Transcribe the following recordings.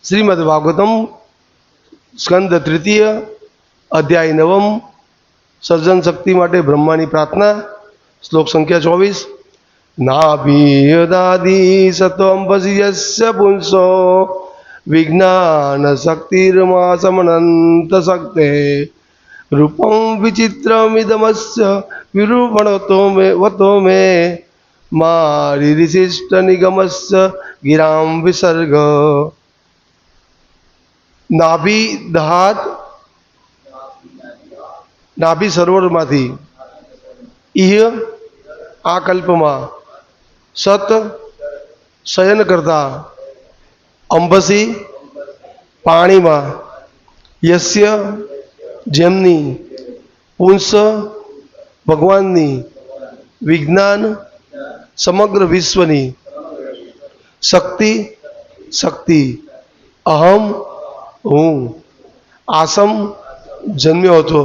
श्रीमद्भागवतम स्कंद तृतीय अध्याय नवम सर्जन शक्ति माटे ब्रह्मानी प्रार्थना श्लोक संख्या 24 नाभियदादि सत्वंपसि यस्य पुंसो विज्ञान शक्तिर्मा समनंत शक्ते रूपं विचित्रमिदमस्य विरूपणतो मे मारिशिष्ट निगमस्य गिरां विसर्ग नाभि दहात नाभि सरोवर माथी इह आ कल्पमा सत शयन करता अंबसी पाणी में यस्य जेमनी पुंस भगवाननी विज्ञान समग्र विश्वनी शक्ति शक्ति अहम हूँ आसम जन्म्यो હતો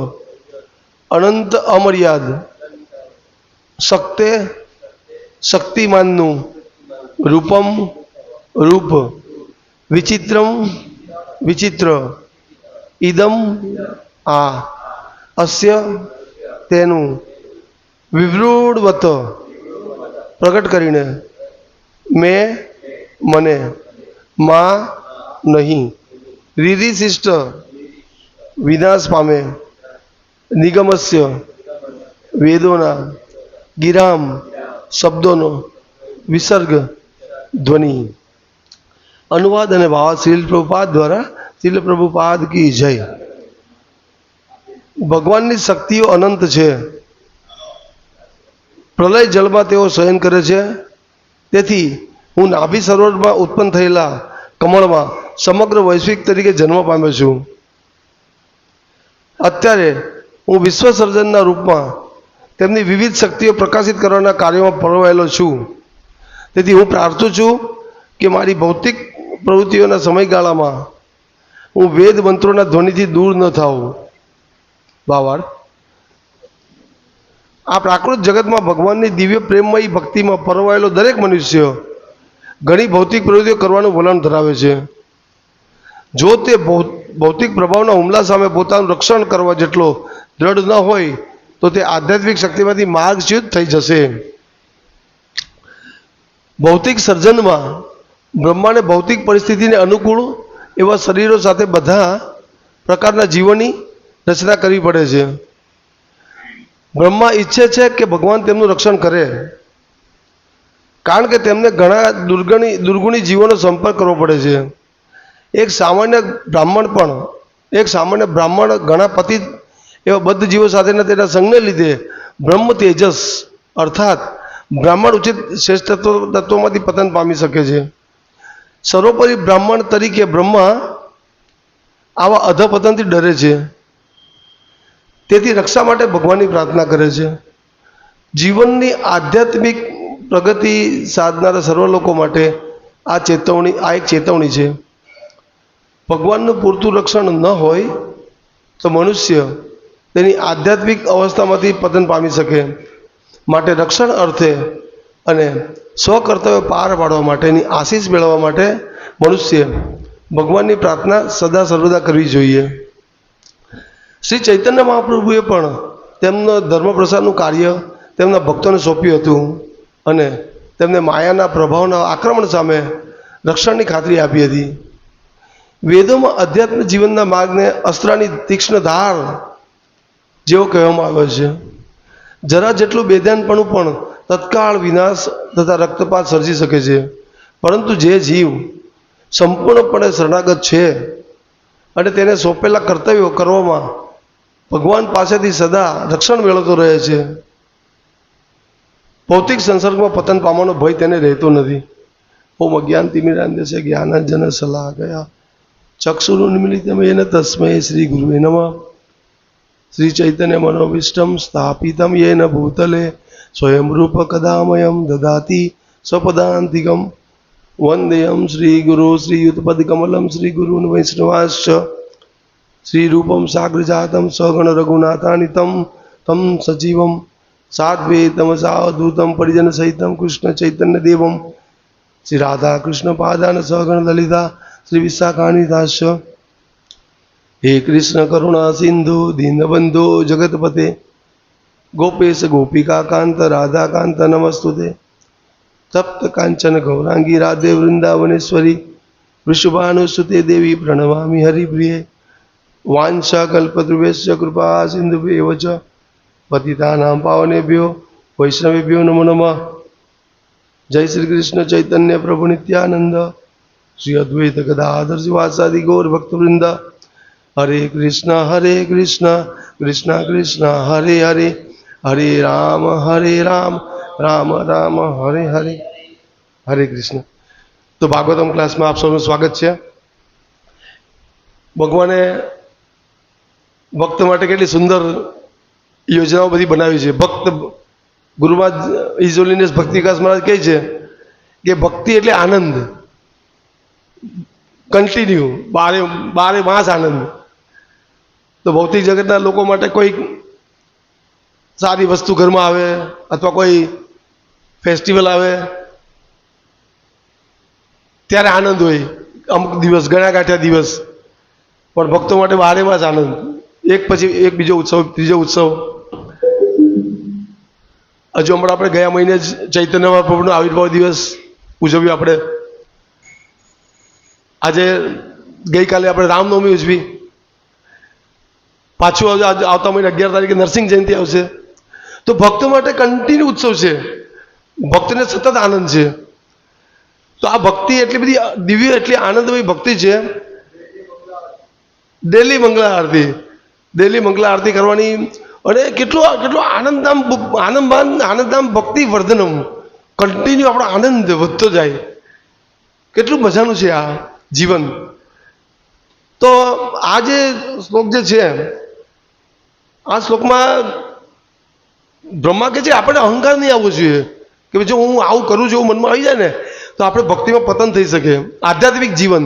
अनंत अमर्याद शक्ते शक्तिमानનું रूपम रूप विचित्रम विचित्र इदम आ अस्य तेनु विवृणवत प्रकट करीने मैं मने मा नहीं रिदिशिष्ट विनाश पामे निगमस्य वेदोना गिराम शब्दों विसर्ग ध्वनि अनुवाद અને ભાવ શ્રીલ પ્રભુપાદ દ્વારા શ્રીલ પ્રભુપાદ की जय। ભગવાનની શક્તિઓ અનંત છે। પ્રલય જળમાં તેઓ શયન કરે છે। તેથી હું નાભી સરોવરમાં ઉત્પન્ન થયેલા કમળમાં સમગ્ર વૈશ્વિક તરીકે જન્મ પામ્યો છું। અત્યારે હું વિશ્વ સર્જનના રૂપમાં તેમની વિવિધ શક્તિઓ પ્રકાશિત કરવાના કાર્યોમાં પરોવાયેલો છું। તેથી હું પ્રાર્થું છું કે મારી ભૌતિક પ્રવૃત્તિઓના સમયગાળામાં હું વેદ મંત્રોના ધ્વનિથી દૂર ન થાઉં। ભાવાર્થ આ પ્રાકૃત જગતમાં ભગવાનની દિવ્ય પ્રેમમયી ભક્તિમાં પરોવાયેલો દરેક મનુષ્ય ઘણી ભૌતિક પ્રવૃત્તિઓ કરવાનું વલણ ધરાવે છે। જો તે ભૌતિક પ્રભાવના હુમલા સામે પોતાનું રક્ષણ કરવા જેટલો દ્રઢ ન હોય તો તે આધ્યાત્મિક શક્તિમાંથી માર્ગચ્યુત થઈ જશે। ભૌતિક સર્જનમાં બ્રહ્માને ભૌતિક પરિસ્થિતિને અનુકૂળ એવા શરીરો સાથે બધા પ્રકારના જીવોની રચના કરવી પડે છે। બ્રહ્મા ઈચ્છે છે કે ભગવાન તેમનું રક્ષણ કરે, કારણ કે તેમને ઘણા દુર્ગુણી જીવોનો સંપર્ક કરવો પડે છે। એક સામાન્ય બ્રાહ્મણ ઘણા પતિત એવા બદ્ધ જીવો સાથેના તેના સંગને લીધે બ્રહ્મ તેજસ અર્થાત બ્રાહ્મણ ઉચિત શ્રેષ્ઠ તત્વોમાંથી પતન પામી શકે છે। સર્વોપરી બ્રાહ્મણ તરીકે બ્રહ્મા આવા અધપતનથી ડરે છે। તેથી રક્ષા માટે ભગવાનની પ્રાર્થના કરે છે। જીવનની આધ્યાત્મિક પ્રગતિ સાધનારા સર્વ લોકો માટે આ એક ચેતવણી છે। ભગવાનનું પૂરતું રક્ષણ ન હોય તો મનુષ્ય તેની આધ્યાત્મિક અવસ્થામાંથી પતન પામી શકે। માટે રક્ષણ અર્થે અને સ્વકર્તવ્ય પાર પાડવા માટેની આશીષ મેળવવા માટે મનુષ્ય ભગવાનની પ્રાર્થના સદા સર્વદા કરવી જોઈએ। શ્રી ચૈતન્ય મહાપ્રભુએ પણ તેમનો ધર્મ પ્રસારનું કાર્ય તેમના ભક્તોને સોંપ્યું હતું અને તેમને માયાના પ્રભાવના આક્રમણ સામે રક્ષણની ખાતરી આપી હતી। વેદોમાં અધ્યાત્મ જીવનના માર્ગને અસ્ત્રની તીક્ષ્ણ ધાર જેવો કહેવામાં આવ્યો છે। જરા જેટલું બેધ્યાનપણું પણ તત્કાળ વિનાશ તથા રક્તપાત સર્જી શકે છે, પરંતુ જે જીવ સંપૂર્ણપણે શરણાગત છે અને તેને સોંપેલા કર્તવ્યો કરવામાં ભગવાન પાસેથી સદા રક્ષણ મેળવતો રહે છે, ભૌતિક સંસર્ગમાં પતન પામવાનો ભય તેને રહેતો નથી। ઓમ અજ્ઞાનતિમિરાન્ધસ્ય જ્ઞાનાંજન શલાકયા ચક્ષુરુન્મિલિતમ येन તસ્મૈ શ્રી ગુરુવે નમઃ। श्री चैतन्य मनोभीष्टं स्थापितं येन भूतले स्वयं रूप कदामयं ददाति स्वपदान्तिकं वन्देयं श्रीगुरु श्रीयुतपदकमलं श्रीगुरून् वैष्णवांश्च श्रीरूपं साग्रजातं सगण रघुनाथान्वितं तं सजीवं साद्वैतमसावधूतं परिजनसहितं कृष्ण चैतन्य देवं श्री राधा कृष्ण पादान सहगण ललिता શ્રી વિશાખાની દાસ. હે કૃષ્ણ કરુણા સિંધુ દીનબંધુ જગતપતે ગોપેશ ગોપિકા કાંત રાધાકાંત નમસ્તુતે. તપ્ત કાંચન ગૌરાંગી રાધે વૃંદાવનેશ્વરી વૃષભાનુસુતે દેવી પ્રણમામિ હરિપ્રિયે. વાંછા કલ્પદ્રુભ્યશ્ચ કૃપા સિંધુભ્યેવ ચ પતિતાનાં પાવનેભ્યો વૈષ્ણવેભ્યો નમો નમઃ. જય શ્રી કૃષ્ણ ચૈતન્ય પ્રભુ નિત્યાનંદ શ્રી અદ્વૈત ગદાધર શિવાસાદિ ગૌર ભક્તવૃંદ. હરે કૃષ્ણ કૃષ્ણ કૃષ્ણ હરે હરે હરે રામ રામ રામ હરે હરે. હરે કૃષ્ણ. તો ભાગવતમ ક્લાસમાં આપ સૌનું સ્વાગત છે. ભગવાને ભક્ત માટે કેટલી સુંદર યોજનાઓ બધી બનાવી છે. ભક્ત ગુરુમાં ઇઝોલિનેસ ભક્તિ વિકાસ મહારાજ કહે છે કે ભક્તિ એટલે આનંદ, કન્ટિન્યુ બારે માસ આનંદ. તો ભૌતિક જગતના લોકો માટે કોઈ સારી વસ્તુ ઘરમાં આવે અથવા કોઈ ફેસ્ટિવલ આવે ત્યારે આનંદ હોય, અમુક દિવસ ગણ્યા ગાંઠ્યા દિવસ. પણ ભક્તો માટે બારે માસ આનંદ, એક પછી એક બીજો ઉત્સવ ત્રીજો ઉત્સવ. હજુ હમણાં આપણે ગયા મહિને જ ચૈતન્ય પ્રભુનો આવિર્ભાવ દિવસ ઉજવ્યો. આપણે આજે ગઈકાલે આપણે રામનવમી ઉજવી. પાછું આવતા મહિને 11 તારીખે નરસિંહ જયંતિ આવશે. તો ભક્તો માટે કન્ટિન્યુ ઉત્સવ છે, ભક્તને સતત આનંદ છે. તો આ ભક્તિ એટલી બધી દિવ્ય એટલી આનંદમય ભક્તિ છે. ડેલી મંગળા આરતી કરવાની અને કેટલો આનંદધામ ભક્તિ વર્ધનમ, કન્ટિન્યુ આપણો આનંદ વધતો જાય. કેટલું મજાનું છે આ જીવન. તો આ જે શ્લોક જે છે, આ શ્લોકમાં બ્રહ્મા કે છે આપણે અહંકાર નહીં આવવો જોઈએ કે જો હું આવું કરું છું એવું મનમાં આવી જાય ને તો આપણે ભક્તિમાં પતન થઈ શકે. આધ્યાત્મિક જીવન,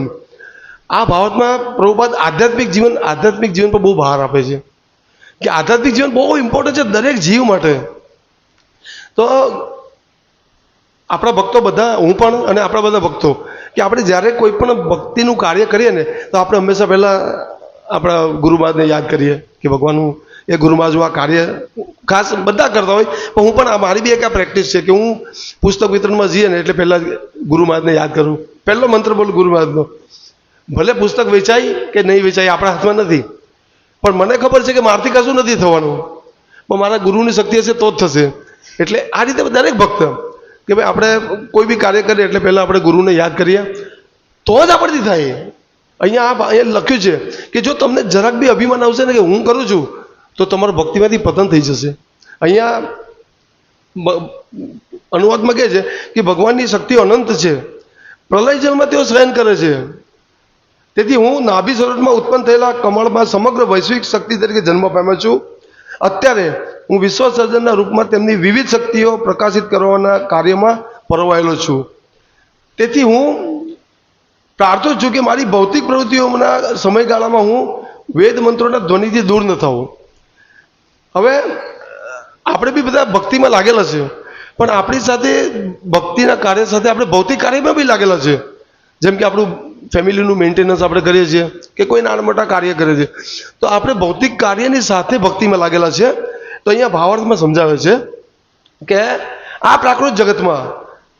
આ ભાવતમાં પ્રભુપાદ આધ્યાત્મિક જીવન પર બહુ ભાર આપે છે કે આધ્યાત્મિક જીવન બહુ ઇમ્પોર્ટન્ટ છે દરેક જીવ માટે. તો આપણા ભક્તો બધા, હું પણ અને આપણા બધા ભક્તો, કે આપણે જ્યારે કોઈ પણ ભક્તિનું કાર્ય કરીએ ને તો આપણે હંમેશા પહેલાં આપણા ગુરુમહારાજને યાદ કરીએ કે ભગવાનનું એ ગુરુમહારાજ આ કાર્ય ખાસ બધા કરતા હોય. પણ હું પણ મારી બી એક આ પ્રેક્ટિસ છે કે હું પુસ્તક વિતરણમાં જઈએ ને એટલે પહેલાં ગુરુમહારાજને યાદ કરું. પહેલો મંત્ર બોલું ગુરુમહારાજનો. ભલે પુસ્તક વેચાય કે નહીં વેચાય આપણા હાથમાં નથી, પણ મને ખબર છે કે મારાથી કશું નથી થવાનું, પણ મારા ગુરુની શક્તિ હશે તો જ થશે. એટલે આ રીતે દરેક ભક્ત કે ભાઈ આપણે કોઈ બી કાર્ય કરીએ એટલે પહેલાં આપણે ગુરુને યાદ કરીએ તો જ આપણથી થાય. અહીંયા લખ્યું છે કે જો તમને જરાક બી અભિમાન આવશે ને કે હું કરું છું તો તમારું ભક્તિમાંથી પતન થઈ જશે. અહીંયા અનુવાદમાં કહે છે કે ભગવાનની શક્તિઓ અનંત છે, પ્રલય જલમાં તેઓ શયન કરે છે. તેથી હું નાભી સરોવરમાં ઉત્પન્ન થયેલા કમળમાં સમગ્ર વૈશ્વિક શક્તિ તરીકે જન્મ પામ્યો છું. અત્યારે હું વિશ્વ સર્જનના રૂપમાં તેમની વિવિધ શક્તિઓ પ્રકાશિત કરવાના કાર્યમાં પરોવાયેલો છું. તેથી હું પ્રાર્થું છું કે મારી ભૌતિક પ્રવૃત્તિઓના સમયગાળામાં હું વેદ મંત્રોના ધ્વનિથી દૂર ન થવું. હવે આપણે બી બધા ભક્તિમાં લાગેલા છે, પણ આપણી સાથે ભક્તિના કાર્ય સાથે આપણે ભૌતિક કાર્યમાં બી લાગેલા છે. જેમ કે આપણું ફેમિલીનું મેન્ટેનન્સ આપણે કરીએ છીએ કે કોઈ નાના મોટા કાર્ય કરે છે, તો આપણે ભૌતિક કાર્યની સાથે ભક્તિમાં લાગેલા છે. તો અહીંયા ભાવાર્થમાં સમજાવે છે કે આ પ્રાકૃત જગતમાં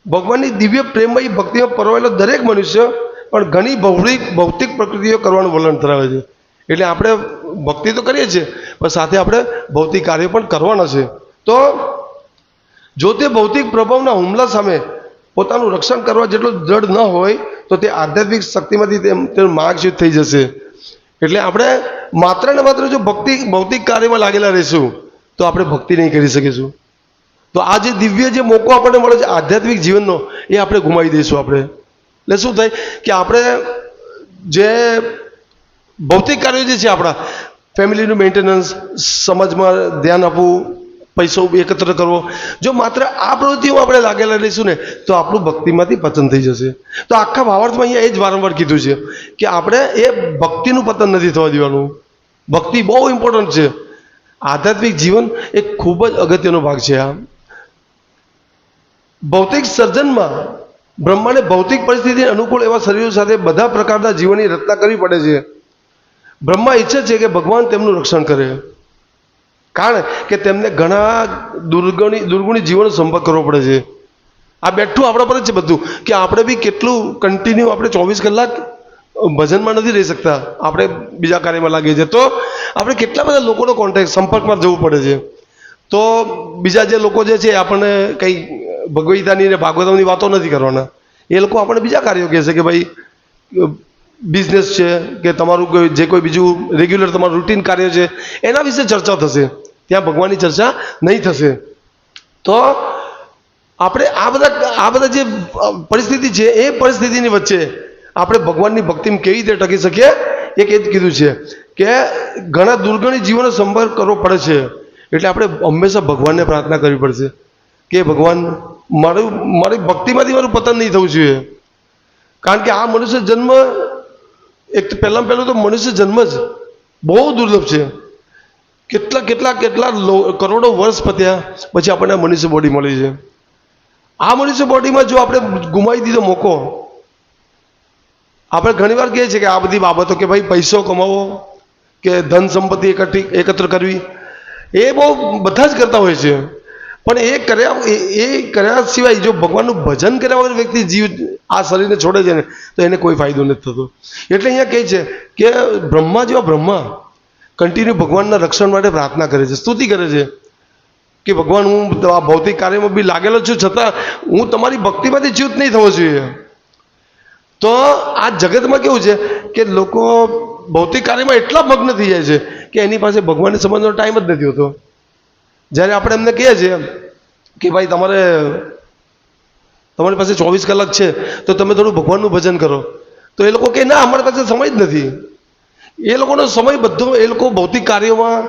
ભગવાનની દિવ્ય પ્રેમમય ભક્તિમાં પરોવાયેલો દરેક મનુષ્ય પણ ઘણી ભૌતિક પ્રકૃતિઓ કરવાનું વલણ ધરાવે છે. એટલે આપણે ભક્તિ તો કરીએ છીએ પણ સાથે આપણે ભૌતિક કાર્ય પણ કરવાના છે. તો જો તે ભૌતિક પ્રભાવના હુમલા સામે પોતાનું રક્ષણ કરવા જેટલો દ્રઢ ન હોય તો તે આધ્યાત્મિક શક્તિમાંથી તેનું માર્ગચ્યુત થઈ જશે. એટલે આપણે માત્ર ને માત્ર જો ભૌતિક કાર્યમાં લાગેલા રહીશું તો આપણે ભક્તિ નહીં કરી શકીશું. તો આ જે દિવ્ય જે મોકો આપણને મળે છે આધ્યાત્મિક જીવનનો, એ આપણે ગુમાવી દઈશું. આપણે એટલે શું થાય કે આપણે જે ભૌતિક કાર્યો જે છે આપણા ફેમિલીનું મેન્ટેનન્સ, સમાજમાં ધ્યાન આપવું, પૈસો એકત્ર કરવો, જો માત્ર આ પ્રવૃત્તિઓમાં આપણે લાગેલા રહીશું ને તો આપણું ભક્તિમાંથી પતન થઈ જશે. તો આખા ભાવાર્થમાં અહીંયા એ જ વારંવાર કીધું છે કે આપણે એ ભક્તિનું પતન નથી થવા દેવાનું. ભક્તિ બહુ ઇમ્પોર્ટન્ટ છે. આધ્યાત્મિક જીવન એ ખૂબ જ અગત્યનો ભાગ છે. આ ભૌતિક સર્જનમાં બ્રહ્માને ભૌતિક પરિસ્થિતિ અનુકૂળ એવા શરીરો સાથે બધા પ્રકારના જીવનની રચના કરવી પડે છે. બ્રહ્મા ઈચ્છે છે કે ભગવાન તેમનું રક્ષણ કરે, કારણ કે તેમને ઘણા દુર્ગુણી જીવનનો સંપર્ક કરવો પડે છે. આ બેઠું આપણા પર જ છે બધું, કે આપણે બી કેટલું કન્ટિન્યુ આપણે 24 કલાક ભજનમાં નથી રહી શકતા, આપણે બીજા કાર્યમાં લાગીએ છીએ. તો આપણે કેટલા બધા લોકોનો કોન્ટેક્ટ સંપર્કમાં જવું પડે છે. તો બીજા જે લોકો જે છે આપણને કંઈ ભગવદ્ગીતાની ને ભાગવતમની વાતો નથી કરવાના, એ લોકો આપણે બીજા કાર્યો કહે છે કે ભાઈ બિઝનેસ છે કે તમારું જે કોઈ બીજું રેગ્યુલર તમારું રૂટીન કાર્ય છે એના વિશે ચર્ચા થશે, ત્યાં ભગવાનની ચર્ચા નહીં થશે. તો આપણે આ બધા જે પરિસ્થિતિ છે એ પરિસ્થિતિની વચ્ચે આપણે ભગવાનની ભક્તિમાં કેવી રીતે ટકી શકીએ, એક એ જ કીધું છે કે ઘણા દુર્ગણી જીવનનો સંપર્ક કરવો પડે છે. એટલે આપણે હંમેશા ભગવાનને પ્રાર્થના કરવી પડશે કે ભગવાન મારી ભક્તિમાંથી મારું પતન નહીં થવું જોઈએ. કારણ કે આ મનુષ્ય જન્મ એક તો પહેલું તો મનુષ્ય જન્મ જ બહુ દુર્લભ છે. કેટલા કરોડો વર્ષ પત્યા પછી આપણને મનુષ્ય બોડી મળી છે. આ મનુષ્ય બોડીમાં જો આપણે ગુમાવી દીધો મોકો, આપણે ઘણીવાર કહીએ છીએ કે આ બધી બાબતો કે ભાઈ પૈસો કમાવો કે ધન સંપત્તિ એકત્ર કરવી એ બહુ બધા જ કરતા હોય છે, પણ એ કર્યા સિવાય જો ભગવાનનું ભજન કર્યા વગર વ્યક્તિ જીવ આ શરીરને છોડે છે ને તો એને કોઈ ફાયદો નથી થતો. એટલે અહીંયા કહે છે કે બ્રહ્મા જેવા બ્રહ્મા કન્ટિન્યુ ભગવાનના રક્ષણ માટે પ્રાર્થના કરે છે, સ્તુતિ કરે છે કે ભગવાન હું આ ભૌતિક કાર્યમાં બી લાગેલો છું, છતાં હું તમારી ભક્તિમાંથી ચ્યુત નહીં થવો જોઈએ. તો આ જગતમાં કેવું છે કે લોકો ભૌતિક કાર્યમાં એટલા મગ્ન થઈ જાય છે કે એની પાસે ભગવાનને સમજવાનો ટાઈમ જ નથી હોતો. જ્યારે આપણે એમને કહીએ છીએ કે ભાઈ તમારી પાસે 24 કલાક છે તો તમે થોડું ભગવાનનું ભજન કરો, તો એ લોકો કહે ના અમારી પાસે સમય જ નથી. એ લોકોનો સમય બધો એ લોકો ભૌતિક કાર્યોમાં,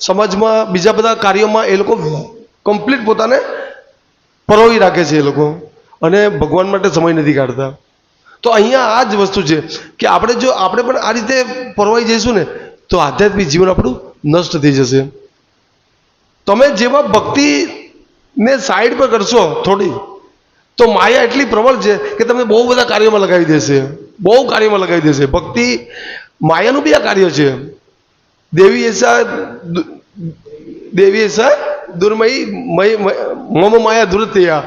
સમાજમાં, બીજા બધા કાર્યોમાં એ લોકો કમ્પ્લીટ પોતાને પરોવી રાખે છે એ લોકો, અને ભગવાન માટે સમય નથી કાઢતા. તો અહીંયા આ જ વસ્તુ છે કે આપણે પણ આ રીતે પરોવાઈ જઈશું ને તો આધ્યાત્મિક જીવન આપણું નષ્ટ થઈ જશે. તમે જેવા ભક્તિને સાઈડ પર કરશો થોડી, તો માયા એટલી પ્રબળ છે કે તમને બહુ બધા કાર્યોમાં લગાવી દેશે, બહુ કાર્યમાં લગાવી દેશે. ભક્તિ માયાનું બી આ કાર્ય છે. દેવી એસા દુર્મયી મમ માયા દુરતયા.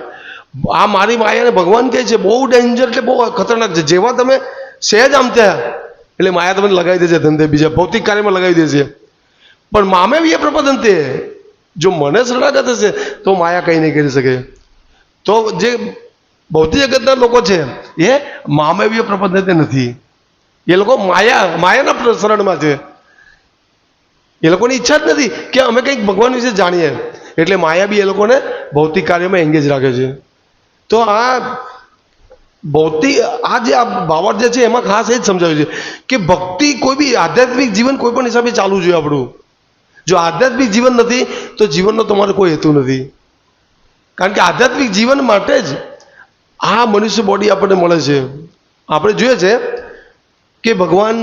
આ મારી માયાને ભગવાન કહે છે બહુ ડેન્જર, એટલે બહુ ખતરનાક છે. જેવા તમે સહેજ આમ થયા એટલે માયા તમને લગાવી દેશે ધંધે, બીજા ભૌતિક કાર્યમાં લગાવી દેશે. પણ મામે બી એ પ્રપદંતે, જો મને શરણાગત હશે તો માયા કંઈ નહીં કરી શકે. તો જે ભૌતિક જગતના લોકો છે એ માનવીય પ્રપંચતે નથી, એ લોકો માયાના શરણમાં છે. એ લોકોની ઈચ્છા જ નથી કે અમે કંઈક ભગવાન વિશે જાણીએ, એટલે માયા બી એ લોકોને ભૌતિક કાર્યમાં એંગેજ રાખે છે. તો આ ભાવાર્થ જે છે એમાં ખાસ એ જ સમજાવ્યું છે કે ભક્તિ કોઈ બી આધ્યાત્મિક જીવન કોઈ પણ હિસાબે ચાલવું જોઈએ આપણું. જો આધ્યાત્મિક જીવન નથી તો જીવનનો તમારો કોઈ હેતુ નથી. કારણ કે આધ્યાત્મિક જીવન માટે જ આ મનુષ્ય બોડી આપણને મળે છે. આપણે જોઈએ છે કે ભગવાન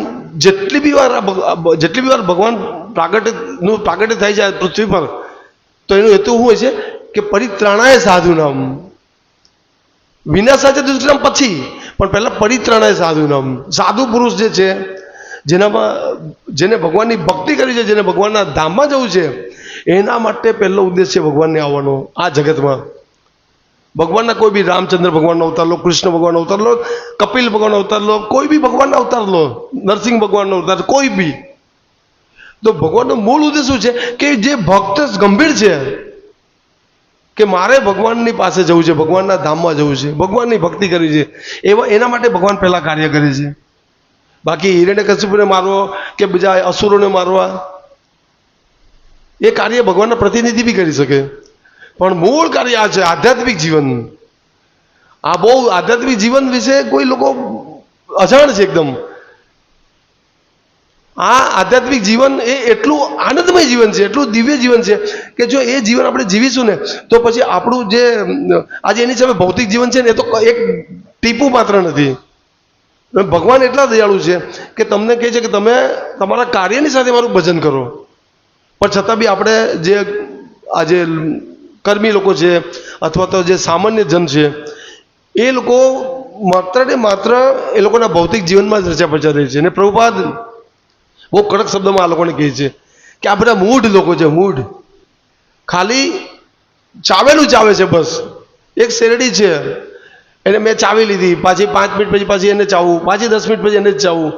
જેટલી બી વાર ભગવાન પ્રાગટ્ય થાય છે પૃથ્વી પર, તો એનો હેતુ શું હોય છે કે પરિત્રાણાય સાધુનામ. વિનાશાચે દુષ્કર્મ પછી, પણ પહેલા પરિત્રાણાય સાધુનામ. સાધુ પુરુષ જે છે જેને ભગવાનની ભક્તિ કરી છે, જેને ભગવાનના ધામમાં જવું છે, એના માટે પહેલો ઉદ્દેશ છે ભગવાનને આવવાનો આ જગતમાં. ભગવાનના કોઈ બી રામચંદ્ર ભગવાનનો અવતાર લો, કૃષ્ણ ભગવાનનો અવતાર લો, કપિલ ભગવાનનો અવતાર લો, કોઈ બી ભગવાનનો અવતાર લો, નરસિંહ ભગવાનનો અવતાર, કોઈ બી. તો ભગવાનનો મૂળ ઉદ્દેશ શું છે કે જે ભક્ત ગંભીર છે કે મારે ભગવાનની પાસે જવું છે, ભગવાનના ધામમાં જવું છે, ભગવાનની ભક્તિ કરવી છે, એના માટે ભગવાન પહેલા કાર્ય કરે છે. બાકી હિરણ્યકશિપુને મારવો કે બીજા અસુરોને મારવા એ કાર્ય ભગવાનના પ્રતિનિધિ બી કરી શકે, પણ મૂળ કાર્ય આ છે આધ્યાત્મિક જીવન. આ બહુ આધ્યાત્મિક જીવન વિશે કોઈ લોકો અજાણ છે એકદમ. આ આધ્યાત્મિક જીવન એ એટલું આનંદમય જીવન છે, એટલું દિવ્ય જીવન છે કે જો એ જીવન આપણે જીવીશું ને તો પછી આપણું જે આજે એની સામે ભૌતિક જીવન છે ને એ તો એક ટીપું માત્ર નથી. ભગવાન એટલા દયાળુ છે કે તમને કહે છે કે તમે તમારા કાર્યની સાથે મારું ભજન કરો, પણ છતાં બી આપણે જે આજે કર્મી લોકો છે અથવા તો જે સામાન્ય જન છે એ લોકો માત્ર ને માત્ર એ લોકોના ભૌતિક જીવનમાં જ રચ્યા પચ્યા રહે છે. અને પ્રભુપાદ બહુ કડક શબ્દોમાં આ લોકોને કહે છે કે આ બધા મૂઢ લોકો છે, મૂઢ. ખાલી ચાવેલું ચાવે છે બસ. એક શેરડી છે, એને મેં ચાવી લીધી, પાછી 5 મિનિટ પછી પાછી એને ચાવવું, પાછી 10 મિનિટ પછી એને જ ચાવવું.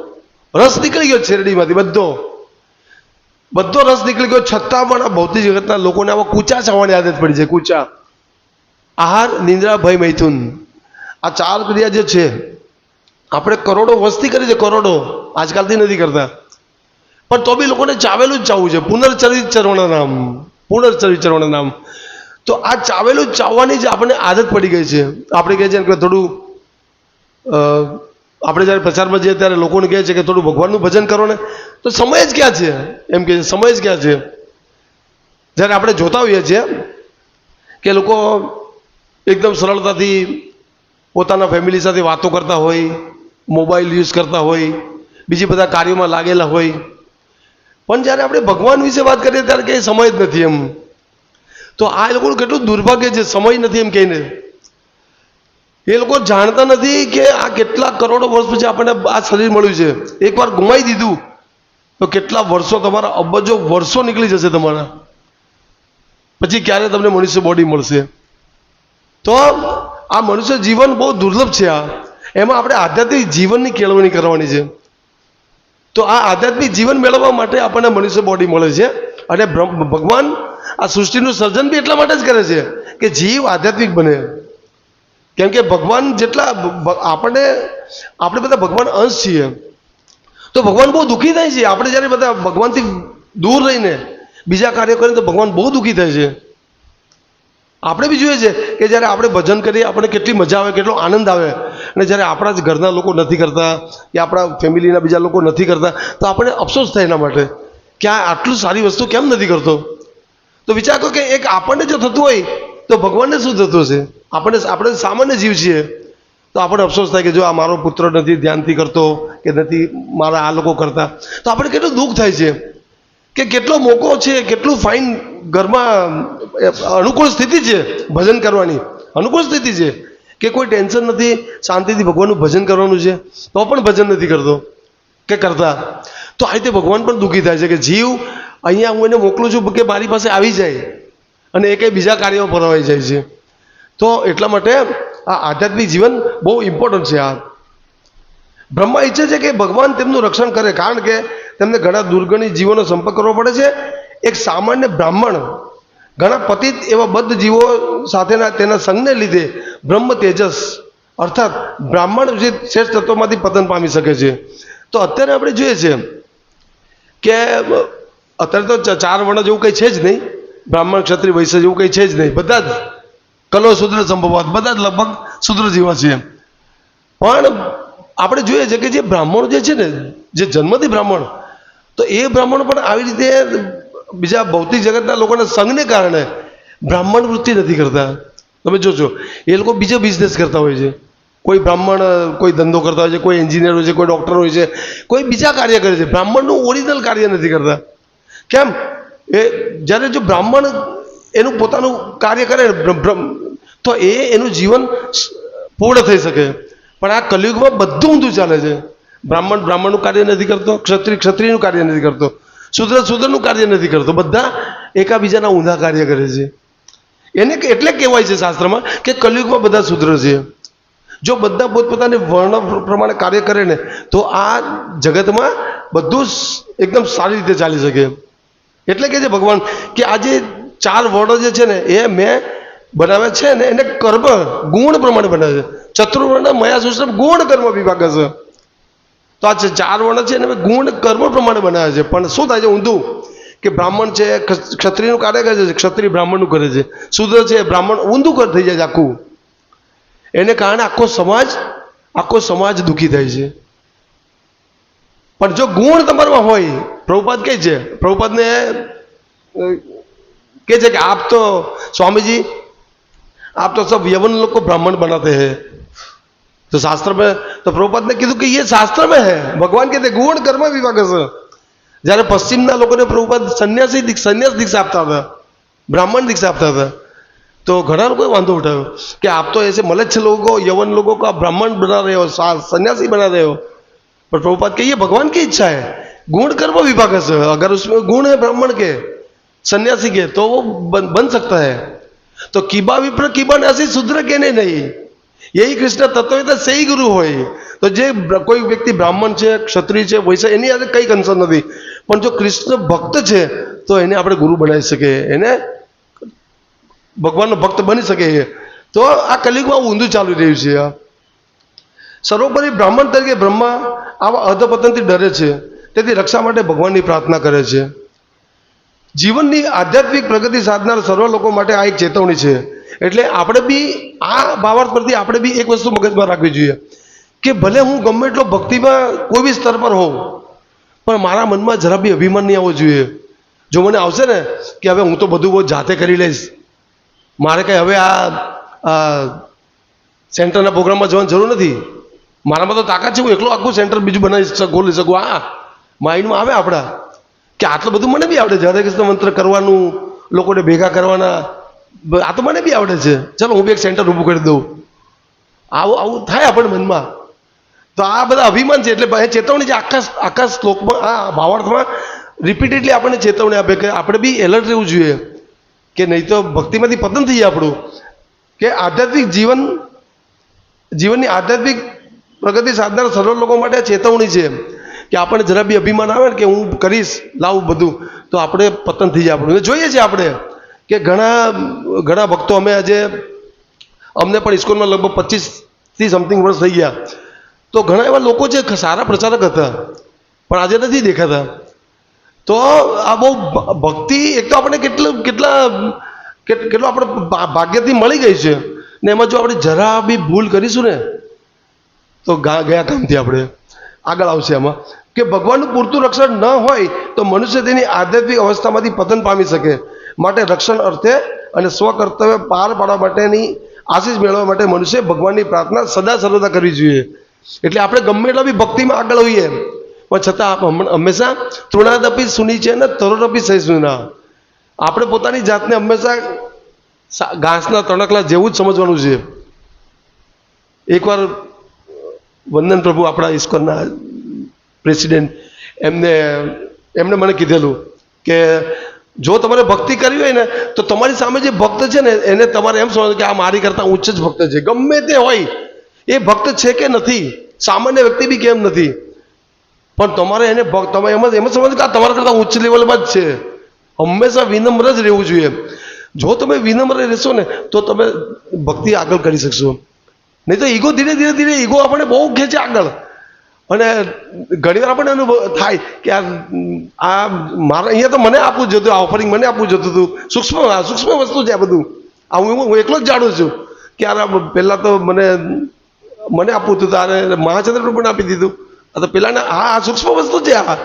રસ નીકળી ગયો શેરડીમાંથી બધો રસ નીકળી ગયો, છતાં પણ આ ભૌતિક જગતના લોકોને આવા કૂચા ચાવવાની આદત પડી છે. કૂચા, આહાર, નિંદ્રા, ભય, મૈથુન, આ 4 ક્રિયા જે છે, આપણે કરોડો વસ્તી કરી છે, કરોડો, આજકાલથી નથી કરતા, પણ તો બી લોકોને ચાવેલું જ ચાવવું છે. પુનર્ચરિત ચરવણ નામ, પુનર્ચરિત ચરવણ નામ. તો આ ચાવેલું જ ચાવવાની જ આપણને આદત પડી ગઈ છે. આપણે કહે છે કે થોડું આપણે જ્યારે પ્રચારમાં જઈએ ત્યારે લોકોને કહે છે કે થોડું ભગવાનનું ભજન કરો ને, તો સમય જ ક્યાં છે, એમ કે સમય જ ક્યાં છે. જ્યારે આપણે જોતા હોઈએ છીએ કે લોકો એકદમ સરળતાથી પોતાના ફેમિલી સાથે વાતો કરતા હોય, મોબાઈલ યુઝ કરતા હોય, બીજી બધા કાર્યોમાં લાગેલા હોય, પણ જ્યારે આપણે ભગવાન વિશે વાત કરીએ ત્યારે કંઈ સમય જ નથી એમ. તો આ એ લોકોનું કેટલું દુર્ભાગ્ય છે, સમય નથી એમ કહીને. એ લોકો જાણતા નથી કે આ કેટલા કરોડો વર્ષ પછી આપણને આ શરીર મળ્યું છે. એકવાર ગુમાવી દીધું તો કેટલા વર્ષો, તમારા અબજો વર્ષો નીકળી જશે તમારા, પછી ક્યારે તમને મનુષ્ય બોડી મળશે. તો આ મનુષ્ય જીવન બહુ દુર્લભ છે. એમાં આપણે આધ્યાત્મિક જીવનની કેળવણી કરવાની છે. તો આ આધ્યાત્મિક જીવન મેળવવા માટે આપણને મનુષ્ય બોડી મળે છે. અને ભગવાન આ સૃષ્ટિનું સર્જન બી એટલા માટે જ કરે છે કે જીવ આધ્યાત્મિક બને. કેમ કે ભગવાન જેટલા આપણે બધા ભગવાન અંશ છીએ, તો ભગવાન બહુ દુઃખી થાય છે. આપણે જ્યારે બધા ભગવાનથી દૂર રહીને બીજા કાર્ય કરીએ તો ભગવાન બહુ દુઃખી થાય છે. આપણે બી જોઈએ છે કે જ્યારે આપણે ભજન કરીએ આપણને કેટલી મજા આવે, કેટલો આનંદ આવે, અને જ્યારે આપણા જ ઘરના લોકો નથી કરતા કે આપણા ફેમિલીના બીજા લોકો નથી કરતા તો આપણને અફસોસ થાય એના માટે કે આ આટલું સારી વસ્તુ કેમ નથી કરતો. તો વિચાર કરો કે એક આપણને જો થતું હોય તો ભગવાનને શું થતું હશે. આપણે સામાન્ય જીવ છીએ, તો આપણને અફસોસ થાય કે જો આ મારો પુત્ર નથી ધ્યાનથી કરતો કે નથી મારા આ લોકો કરતા, તો આપણે કેટલું દુઃખ થાય છે કે કેટલો મોકો છે, કેટલું ફાઇન ઘરમાં અનુકૂળ સ્થિતિ છે ભજન કરવાની, અનુકૂળ સ્થિતિ છે કે કોઈ ટેન્શન નથી, શાંતિથી ભગવાનનું ભજન કરવાનું છે, તો પણ ભજન નથી કરતો કે કરતા. તો આ રીતે ભગવાન પણ દુઃખી થાય છે કે જીવ અહીંયા હું એને મોકલું છું કે મારી પાસે આવી જાય અને એ કંઈ બીજા કાર્યોમાં ભરવાઈ જાય છે. તો એટલા માટે આ આધ્યાત્મિક જીવન બહુ ઇમ્પોર્ટન્ટ છે. આ બ્રહ્મા ઈચ્છે છે કે ભગવાન તેમનું રક્ષણ કરે, કારણ કે તેમને ઘણા દુર્ગણી જીવોનો સંપર્ક કરવો પડે છે. એક સામાન્ય બ્રાહ્મણ ઘણા પતિત એવા બદ્ધ જીવો સાથેના તેના સંગને લીધે બ્રહ્મ તેજસ અર્થાત બ્રાહ્મણ જે શ્રેષ્ઠ તત્વોમાંથી પતન પામી શકે છે. તો અત્યારે આપણે જોઈએ છે કે અત્યારે તો 4 વર્ણ જેવું કંઈ છે જ નહીં, બ્રાહ્મણ, ક્ષત્રિય, વૈશ્ય જેવું કંઈ છે જ નહીં. બધા જ કલો શુદ્ર સંભવાત, બધા જ લગભગ શુદ્ર જેવા છે. પણ આપણે જોઈએ છે કે જે બ્રાહ્મણો જે છે ને, જે જન્મથી બ્રાહ્મણ, તો એ બ્રાહ્મણ પણ આવી રીતે બીજા ભૌતિક જગતના લોકોના સંગને કારણે બ્રાહ્મણ વૃત્તિ નથી કરતા. તમે જોજો એ લોકો બીજો બિઝનેસ કરતા હોય છે. કોઈ બ્રાહ્મણ કોઈ ધંધો કરતા હોય છે, કોઈ એન્જિનિયર હોય છે, કોઈ ડૉક્ટર હોય છે, કોઈ બીજા કાર્ય કરે છે. બ્રાહ્મણનું ઓરિજિનલ કાર્ય નથી કરતા. કેમ? એ જ્યારે જો બ્રાહ્મણ એનું પોતાનું કાર્ય કરે તો એનું જીવન પૂર્ણ થઈ શકે. પણ આ કલિયુગમાં બધું ઊંધું ચાલે છે. બ્રાહ્મણ બ્રાહ્મણનું કાર્ય નથી કરતો, ક્ષત્રિય ક્ષત્રિયનું કાર્ય નથી કરતો, શુદ્ર શુદ્રનું કાર્ય નથી કરતો. બધા એકાબીજાના ઊંધા કાર્ય કરે છે. એને એટલે કહેવાય છે શાસ્ત્રમાં કે કલિયુગમાં બધા શુદ્ર છે. જો બધા પોતપોતાને વર્ણ પ્રમાણે કાર્ય કરે ને તો આ જગતમાં બધું એકદમ સારી રીતે ચાલી શકે. એટલે કે છે ભગવાન કે આ જે 4 વર્ણો જે છે ને એ મેં બનાવ્યા છે ને એને કર્મ ગુણ પ્રમાણે બનાવે છે. ચતુર્વર્ણ મયા સૃષ્ટમ ગુણ કર્મ વિભાગ છે. તો આ 4 વર્ણ છે એને ગુણ કર્મ પ્રમાણે બનાવે છે. પણ શું થાય છે ઊંધું કે બ્રાહ્મણ છે ક્ષત્રિયનું કાર્ય કરે છે, ક્ષત્રિય બ્રાહ્મણનું કરે છે, શુદ્ર છે બ્રાહ્મણ ઊંધું થઈ જાય છે આખું. એને કારણે આખો સમાજ દુઃખી થાય છે. પણ જો ગુણ તમારામાં હોય, પ્રભુપાદ કહે છે, પ્રભુપાદને કહે છે કે આપ તો स्वामी आप तो सब यवन लोग को ब्राह्मण बनाते हैं. तो शास्त्र में तो प्रभुपाद ने कीधु कि ये शास्त्र में है. भगवान कहते गुण कर्म विभाग છે. જ્યારે પશ્ચિમના લોકોને પ્રભુપાદ સંન્યાસ દીક્ષા આપતા હતા, બ્રાહ્મણ દીક્ષા આપતા હતા, तो घना लोगों वांधो उठायो कि आप तो ऐसे मलच्छ लोगों को, यवन लोगों को आप ब्राह्मण बना रहे हो, सन्यासी बना रहे हो। पर प्रभुपाद कहिए भगवान की इच्छा है, गुण कर्म विभाग से, अगर उसमें गुण है ब्राह्मण के, सन्यासी के, तो वो बन सकता है। तो कीबा विप्र कीबा नासी शूद्र के नहीं, यही कृष्ण तत्व से ही गुरु होय। तो जे कोई व्यक्ति ब्राह्मण है, क्षत्रिय है, वैसे एनी आगे कई कंसर्न नहीं, पण जो कृष्ण भक्त है तो एने આપણે ગુરુ બનાવી શકે, એને ભગવાનનો ભક્ત બની શકે। તો આ કલિયુગમાં ઊંધું ચાલી રહ્યું છે। સર્વોપરી બ્રાહ્મણ તરીકે બ્રહ્મા આવા અધપતનથી ડરે છે, તેથી રક્ષા માટે ભગવાનની પ્રાર્થના કરે છે। જીવનની આધ્યાત્મિક પ્રગતિ સાધનાર સર્વ લોકો માટે આ એક ચેતવણી છે। એટલે આપણે બી આ ભાવાર્થ પરથી આપણે બી એક વસ્તુ મગજમાં રાખવી જોઈએ કે ભલે હું ગમે એટલો ભક્તિમાં કોઈ બી સ્તર પર હોઉં, પણ મારા મનમાં જરા બી અભિમાન નહીં આવવો જોઈએ। જો મને આવશે ને કે હવે હું તો બધું જાતે કરી લઈશ, મારે કંઈ હવે આ સેન્ટરના પ્રોગ્રામમાં જવાની જરૂર નથી, મારામાં તો તાકાત છે, હું એકલો આખું સેન્ટર બીજું બનાવી ખોલી શકું, આ માઇન્ડમાં આવે આપણા કે આટલું બધું મને બી આવડે છે, હરે કૃષ્ણ મંત્ર કરવાનું, લોકોને ભેગા કરવાના, આ તો મને બી આવડે છે, ચાલો હું બી એક સેન્ટર ઊભું કરી દઉં, આવું થાય આપણે મનમાં। તો આ બધા અભિમાન છે। એટલે ચેતવણી છે આખા શ્લોકમાં, આ ભાવાર્થમાં રિપીટેડલી આપણને ચેતવણી આપે કે આપણે બી એલર્ટ રહેવું જોઈએ કે નહીં તો ભક્તિમાંથી પતન થઈ જાય આપણું। કે આધ્યાત્મિક જીવનની આધ્યાત્મિક પ્રગતિ સાધનાર સર્વ લોકો માટે ચેતવણી છે કે આપણને જરા બી અભિમાન આવે ને કે હું કરીશ લાવું બધું, તો આપણે પતન થઈ જાય આપણું। જોઈએ છીએ આપણે કે ઘણા ભક્તો અમને પણ ઇસ્કોનમાં લગભગ 25થી સમથિંગ વર્ષ થઈ ગયા, તો ઘણા એવા લોકો છે સારા પ્રચારક હતા પણ આજે નથી દેખાતા। તો આ બહુ ભક્તિ એક તો આપણે કેટલો આપણે ભાગ્યથી મળી ગઈ છે ને, એમાં જો આપણે જરા બી ભૂલ કરીશું ને તો ગયા કામથી આપણે આગળ આવશે। એમાં કે ભગવાનનું પૂરતું રક્ષણ ન હોય તો મનુષ્ય તેની આધ્યાત્મિક અવસ્થામાંથી પતન પામી શકે। માટે રક્ષણ અર્થે અને સ્વકર્તવ્ય પાર પાડવા માટેની આશીષ મેળવવા માટે મનુષ્ય ભગવાનની પ્રાર્થના સદા સર્વદા કરવી જોઈએ। એટલે આપણે ગમે એટલા બી ભક્તિમાં આગળ હોઈએ પણ છતાં હંમેશા તૃણાદપી સુની છે ને તરોરપી સહિષ્ણુના, આપણે પોતાની જાતને હંમેશા ઘાસના તણકલા જેવું જ સમજવાનું છે। એકવાર વંદન પ્રભુ આપણા ઇસ્કોનના પ્રેસિડેન્ટ એમને મને કીધેલું કે જો તમારે ભક્તિ કરવી હોય ને તો તમારી સામે જે ભક્ત છે ને એને તમારે એમ સમજવું કે આ મારી કરતાં ઉચ્ચ જ ભક્ત છે, ગમે તે હોય એ ભક્ત છે કે નથી, સામાન્ય વ્યક્તિ બી કેમ નથી, પણ તમારે એને તમે એમ સમજો કે આ તમારા કરતાં ઉચ્ચ લેવલમાં જ છે। હંમેશા વિનમ્ર જ રહેવું જોઈએ। જો તમે વિનમ્ર રહેશો ને તો તમે ભક્તિ આગળ કરી શકશો, નહીં તો ઈગો ધીરે ઈગો આપણે બહુ ખેંચે આગળ। અને ઘણીવાર આપણને અનુભવ થાય કે આ મારે અહીંયા તો મને આપવું જ હતું, આ ઓફરિંગ મને આપવું જતું હતું, સૂક્ષ્મ વસ્તુ છે આ બધું, આ હું એકલો જ જાણું છું કે યાર પહેલાં તો મને આપવું હતું, તારે મહાચંદ્ર પ્રભુને આપી દીધું, આ તો પેલાને આ સૂક્ષ્મ વસ્તુ છે, આ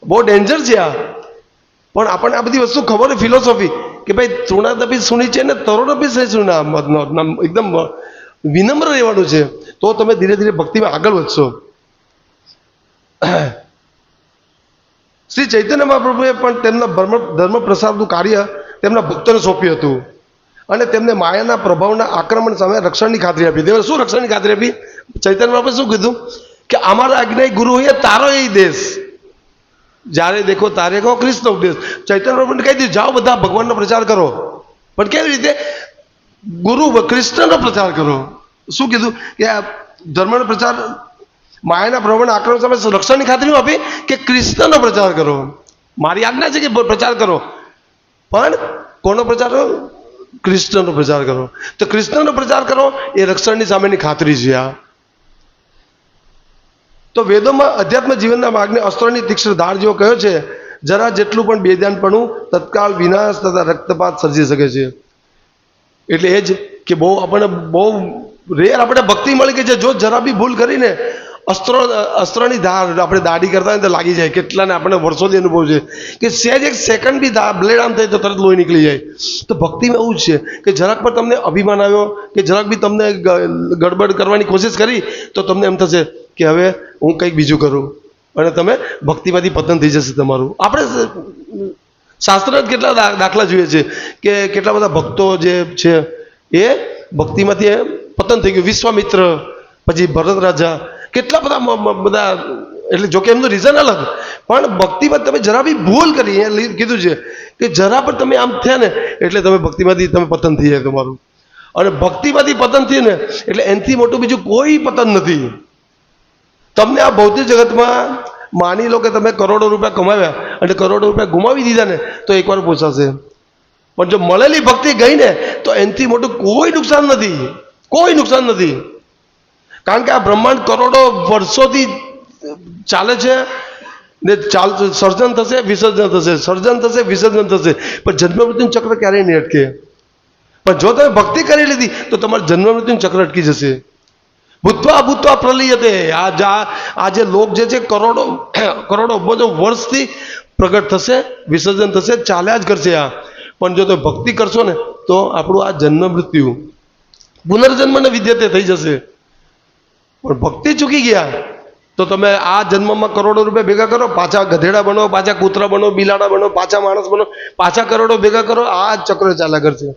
બહુ ડેન્જર છે આ। પણ આપણને આ બધી વસ્તુ ખબર હોય, ફિલોસોફી કે ભાઈ તૃણાદપી સુની છે ને તરોડપી સહિષ્ણુના, એકદમ વિનમ્ર રહેવાનું છે, તો તમે ધીરે ધીરે ભક્તિમાં આગળ વધશો। શ્રી ચૈતન્ય મહાપ્રભુએ પણ તેમના ધર્મ પ્રસારનું કાર્ય તેમના ભક્તોને સોંપ્યું હતું અને તેમને માયાના પ્રભાવના આક્રમણ સામે રક્ષણની ખાતરી આપી। તેઓ શું રક્ષણની ખાતરી આપી? ચૈતન્ય મહાપ્રભુએ શું કીધું કે અમારા આજ્ઞાય ગુરુ હોય તારો એ દેશ, જ્યારે દેખો તારે કહો કૃષ્ણ ઉપદેશ। ચૈતન્ય પ્રભુને કહી દીધું જાઓ બધા ભગવાનનો પ્રચાર કરો, પણ કેવી રીતે? ગુરુ કૃષ્ણનો પ્રચાર કરો। શું કીધું કે આ ધર્મનો પ્રચાર માયાના પ્રભાવના આક્રમણ સામે રક્ષણની ખાતરી આપી કે કૃષ્ણનો પ્રચાર કરો, મારી આજ્ઞા છે કે પ્રચાર કરો, પણ કોનો પ્રચાર કરો? કૃષ્ણનો પ્રચાર કરો। તો કૃષ્ણનો પ્રચાર કરો એ રક્ષણની સામેની ખાતરી છે આ। તો વેદોમાં અધ્યાત્મ જીવનના માર્ગને અસ્ત્રોની તીક્ષ્ણ ધાર જેવો કહ્યો છે, જરા જેટલું પણ બેધ્યાનપણું તત્કાળ વિનાશ તથા રક્તપાત સર્જી શકે છે। એટલે એ જ કે આપણને બહુ રેર આપણે ભક્તિ મળી ગઈ છે, જો જરા બી ભૂલ કરીને અસ્ત્રોની ધાર આપણે દાઢી કરતા હોય તો લાગી જાય, કેટલાને આપણને વર્ષોથી અનુભવ છે કે સહેજ એક સેકન્ડ બી બ્લેડ આમ થાય તો તરત લોહી નીકળી જાય। તો ભક્તિમાં એવું જ છે કે જરાક પણ તમને અભિમાન આવ્યો કે જરાક બી તમને ગડબડ કરવાની કોશિશ કરી તો તમને એમ થશે કે હવે હું કંઈક બીજું કરું અને તમે ભક્તિમાંથી પતન થઈ જશે તમારું। આપણે શાસ્ત્ર કેટલા દાખલા જોઈએ છે કે કેટલા બધા ભક્તો જે છે એ ભક્તિમાંથી પતન થઈ ગયું. વિશ્વામિત્ર, પછી ભરત રાજા, કેટલા બધા એટલે જોકે એમનું રીઝન અલગ, પણ ભક્તિમાં તમે જરા બી ભૂલ કરી, અહીંયા કીધું છે કે જરા પણ તમે આમ થયા ને એટલે તમે ભક્તિમાંથી તમે પતન થઈ જાય તમારું. અને ભક્તિમાંથી પતન થયું ને એટલે એનાથી મોટું બીજું કોઈ પતન નથી. તમને આ ભૌતિક જગતમાં માની લો કે તમે કરોડો રૂપિયા કમાવ્યા અને કરોડો રૂપિયા ગુમાવી દીધા ને તો એકવાર પોસાશે, પણ જો મળેલી ભક્તિ ગઈ ને તો એનાથી મોટું કોઈ નુકસાન નથી, કોઈ નુકસાન નથી. કારણ કે આ બ્રહ્માંડ કરોડો વર્ષોથી ચાલે છે ને સર્જન થશે, વિસર્જન થશે, સર્જન થશે, વિસર્જન થશે, પણ જન્મ મૃત્યુનું ચક્ર ક્યારેય નહીં અટકે. પણ જો તમે ભક્તિ કરી લીધી તો તમારું જન્મ મૃત્યુનું ચક્ર અટકી જશે. ભૂતવા ભૂતવા પ્રલયતે, આ જે લોક જે છે કરોડો અબજો વર્ષથી પ્રગટ થશે, વિસર્જન થશે, ચાલ્યા જ કરશે આ. પણ જો તમે ભક્તિ કરશો ને તો આપણું આ જન્મ મૃત્યુ પુનર્જન્મ ને વિદ્યતે થઈ જશે. પણ ભક્તિ ચૂકી ગયા તો તમે આ જન્મમાં કરોડો રૂપિયા ભેગા કરો, પાછા ગધેડા બનો, પાછા કૂતરા બનો, બિલાડા બનો, પાછા માણસ બનો, પાછા કરોડો ભેગા કરો, આ ચક્ર ચાલ્યા કરશે.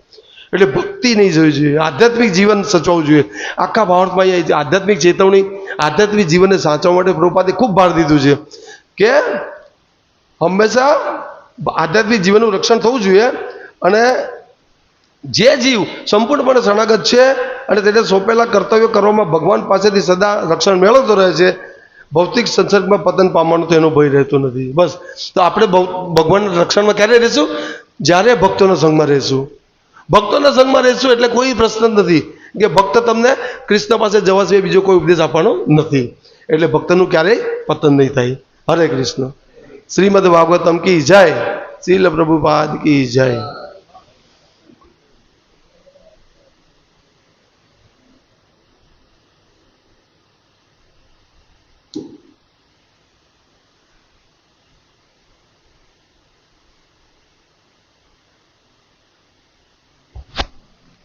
એટલે ભક્તિ નહીં જોવી જોઈએ, આધ્યાત્મિક જીવન સચવવું જોઈએ. આખા ભારતમાં અહીંયા આધ્યાત્મિક ચેતવણી, આધ્યાત્મિક જીવનને સાચવવા માટે પ્રભુપાદે ખૂબ ભાર દીધું છે કે હંમેશા આધ્યાત્મિક જીવનનું રક્ષણ થવું જોઈએ. અને જે જીવ સંપૂર્ણપણે શરણાગત છે અને તેને સોંપેલા કર્તવ્યો કરવામાં ભગવાન પાસેથી સદા રક્ષણ મેળવતો રહે છે, ભૌતિક સંસર્ગમાં પતન પામવાનો તો એનો ભય રહેતો નથી. બસ તો આપણે ભગવાનના રક્ષણમાં ક્યારે રહીશું? જ્યારે ભક્તોના સંગમાં રહીશું. ભક્તોના સંગમાં રહેશું એટલે કોઈ પ્રશ્ન જ નથી કે ભક્ત તમને કૃષ્ણ પાસે જવા સિવાય બીજો કોઈ ઉપદેશ આપવાનો નથી. એટલે ભક્તનું ક્યારેય પતન નહીં થાય. હરે કૃષ્ણ. શ્રીમદ ભાગવતમ કી જય. શ્રીલ પ્રભુપાદ કી જય.